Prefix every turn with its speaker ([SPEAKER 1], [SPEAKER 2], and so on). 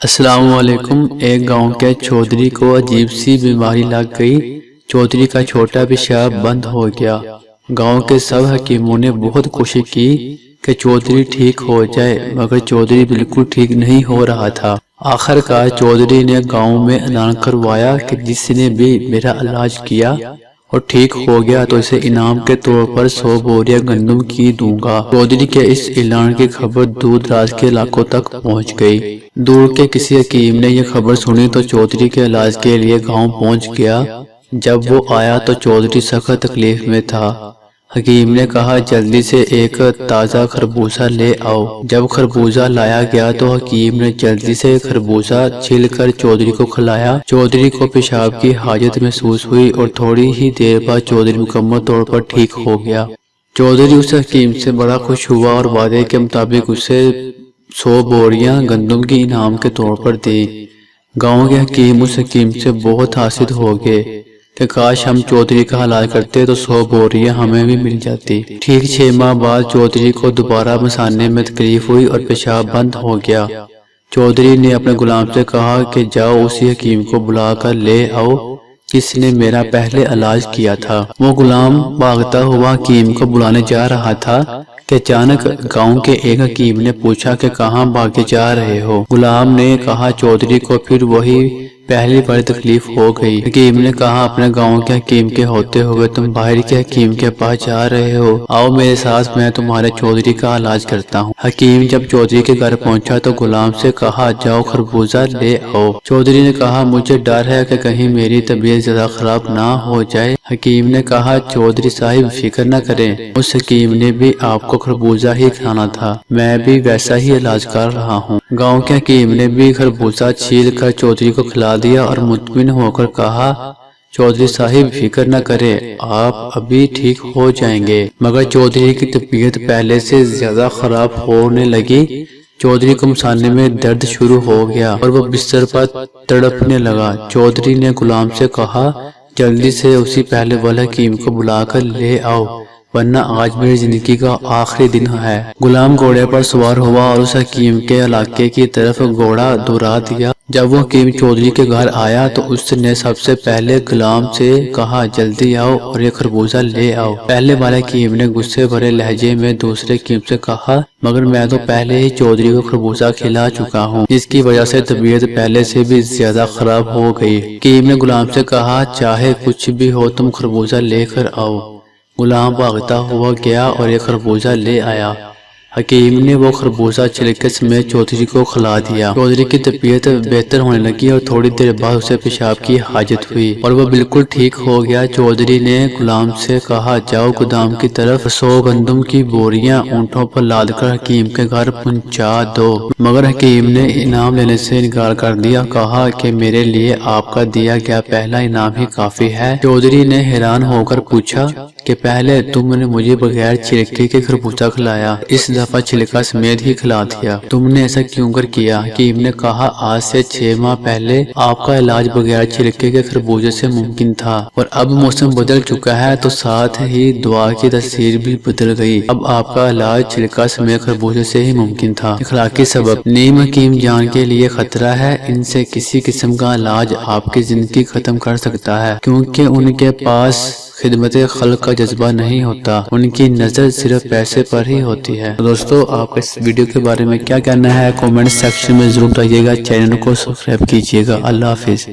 [SPEAKER 1] السلام علیکم۔ ایک گاؤں کے چودھری کو عجیب سی بیماری لگ گئی۔ چودھری کا چھوٹا پیشاب بند ہو گیا۔ گاؤں کے سب حکیموں نے بہت کوشش کی کہ چودھری ٹھیک ہو جائے، مگر چودھری بالکل ٹھیک نہیں ہو رہا تھا۔ آخر کار چودھری نے گاؤں میں اعلان کروایا کہ جس نے بھی میرا علاج کیا اور ٹھیک ہو گیا تو اسے انعام کے طور پر 100 بوریاں گندم کی دوں گا۔ چودھری کے اس اعلان کی خبر دور دراز کے علاقوں تک پہنچ گئی۔ دور کے کسی حکیم نے یہ خبر سنی تو چودھری کے علاج کے لیے گاؤں پہنچ گیا۔ جب وہ آیا تو چودھری سخت تکلیف میں تھا۔ حکیم نے کہا جلدی سے ایک تازہ خربوزہ لے آؤ۔ جب خربوزہ لایا گیا تو حکیم نے جلدی سے خربوزہ چھیل کر چودھری کو کھلایا۔ چودھری کو پیشاب کی حاجت محسوس ہوئی اور تھوڑی ہی دیر بعد چودھری مکمل طور پر ٹھیک ہو گیا۔ چودھری اس حکیم سے بڑا خوش ہوا اور وعدے کے مطابق اسے 100 بوریاں گندم کی انعام کے طور پر دی۔ گاؤں کے حکیم اس حکیم سے بہت حاسد ہو گئے کہ کاش ہم چودھری کا علاج کرتے تو 100 بوریاں ہمیں بھی مل جاتی۔ ٹھیک 6 ماہ بعد چودھری کو دوبارہ مثانے میں تکلیف ہوئی اور پیشاب بند ہو گیا۔ چودھری نے اپنے غلام سے کہا کہ جاؤ اسی حکیم کو بلا کر لے آؤ جس نے میرا پہلے علاج کیا تھا۔ وہ غلام بھاگتا ہوا حکیم کو بلانے جا رہا تھا کہ اچانک گاؤں کے ایک حکیم نے پوچھا کہ کہاں بھاگے جا رہے ہو؟ غلام نے کہا چودھری کو پھر وہی پہلی بڑی تکلیف ہو گئی۔ حکیم نے کہا اپنے گاؤں کے حکیم کے ہوتے ہوئے تم باہر کے حکیم کے پاس جا رہے ہو، آؤ میرے ساتھ میں تمہارے چودھری کا علاج کرتا ہوں۔ حکیم جب چودھری کے گھر پہنچا تو غلام سے کہا جاؤ خربوزہ لے آؤ۔ چودھری نے کہا مجھے ڈر ہے کہ کہیں میری طبیعت زیادہ خراب نہ ہو جائے۔ حکیم نے کہا چودھری صاحب فکر نہ کریں، اس حکیم نے بھی آپ کو خربوزہ ہی کھلانا تھا، میں بھی ویسا ہی علاج کر رہا ہوں۔ گاؤں کے حکیم نے بھی خربوزہ چھیل کر چودھری کو کھلا دیا اور مطمئن ہو کر کہا چودھری صاحب فکر نہ کریں، آپ ابھی ٹھیک ہو جائیں گے۔ مگر چودھری کی طبیعت پہلے سے زیادہ خراب ہونے لگی۔ چودھری کو مثانے میں درد شروع ہو گیا اور وہ بستر پر تڑپنے لگا۔ چودھری نے غلام سے کہا جلدی سے اسی پہلے والے حکیم کو بلا کر لے آؤ ورنہ آج میری زندگی کا آخری دن ہے۔ غلام گھوڑے پر سوار ہوا اور اس حکیم کے علاقے کی طرف گھوڑا دوڑا دیا۔ جب وہ حکیم چودھری کے گھر آیا تو اس نے سب سے پہلے غلام سے کہا جلدی آؤ اور یہ خربوزہ لے آؤ۔ پہلے والے حکیم نے غصے بھرے لہجے میں دوسرے حکیم سے کہا مگر میں تو پہلے ہی چودھری کو خربوزہ کھلا چکا ہوں، جس کی وجہ سے طبیعت پہلے سے بھی زیادہ خراب ہو گئی۔ حکیم نے غلام سے کہا چاہے کچھ بھی ہو تم خربوزہ لے کر آؤ۔ غلام بھاگتا ہوا گیا اور یہ خربوزہ لے آیا۔ حکیم نے وہ خربوزہ چھلکے سمیت چودھری کو کھلا دیا۔ چودھری کی طبیعت بہتر ہونے لگی اور تھوڑی دیر بعد اسے پیشاب کی حاجت ہوئی اور وہ بالکل ٹھیک ہو گیا۔ چودھری نے غلام سے کہا جاؤ گودام کی طرف 100 گندم کی بوریاں اونٹوں پر لاد کر حکیم کے گھر پہنچا دو۔ مگر حکیم نے انعام لینے سے انکار کر دیا، کہا کہ میرے لیے آپ کا دیا گیا پہلا انعام ہی کافی ہے۔ چودھری نے حیران ہو کر پوچھا کہ پہلے تم نے مجھے بغیر چھلکے کے خربوزہ کھلایا، اس دفعہ چھلکا سمیت ہی کھلا دیا، تم نے ایسا کیوں کر کیا؟ حکیم نے کہا آج سے 6 ماہ پہلے آپ کا علاج بغیر چھلکے کے خربوزے سے ممکن تھا اور اب موسم بدل چکا ہے تو ساتھ ہی دعا کی تاثیر بھی بدل گئی، اب آپ کا علاج چھلکا سمیت خربوزے سے ہی ممکن تھا۔ اخلاقی سبق، نیم حکیم جان کے لیے خطرہ ہے، ان سے کسی قسم کا علاج آپ کی زندگی ختم کر سکتا ہے کیونکہ ان کے پاس خدمت خلق کا جذبہ نہیں ہوتا، ان کی نظر صرف پیسے پر ہی ہوتی ہے۔ دوستو آپ اس ویڈیو کے بارے میں کیا کہنا ہے کامنٹ سیکشن میں ضرور بتائیے گا، چینل کو سبسکرائب کیجیے گا۔ اللہ حافظ۔